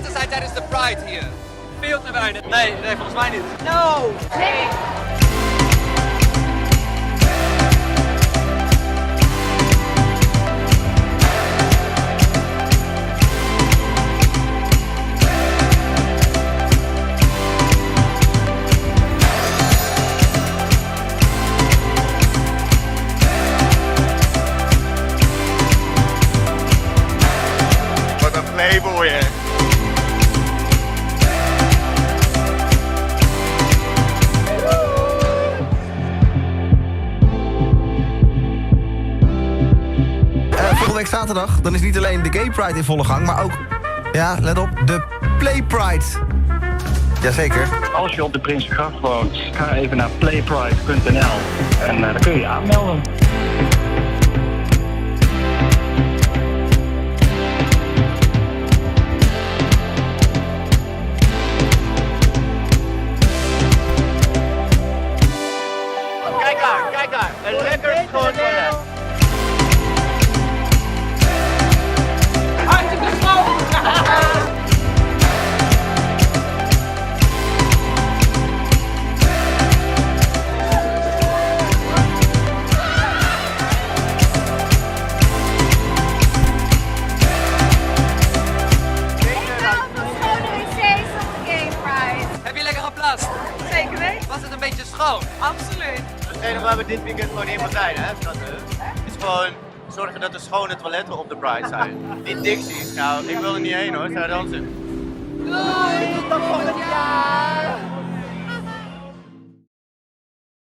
toiletten zijn tijdens de Pride hier? Veel te weinig. Nee, volgens mij niet. No! Nee! Wat een playboy, hè. Volgende week zaterdag, dan is niet alleen de Gay Pride in volle gang, maar ook, ja, let op, de Plee Pride. Jazeker. Als je op de Prinsengracht woont, ga even naar playpride.nl en dan kun je je aanmelden. Kijk daar. Een lekker schoon toilet. Hartstikke schoon! Heb je lekker geplast? Zeker weten. Was het een beetje schoon? Absoluut. Hetgene waar we dit weekend gewoon in van zijn, hè, schatten, is gewoon zorgen dat er schone toiletten op de Pride zijn. Die Dixies, nou, ik wil er niet heen hoor, zou je dansen.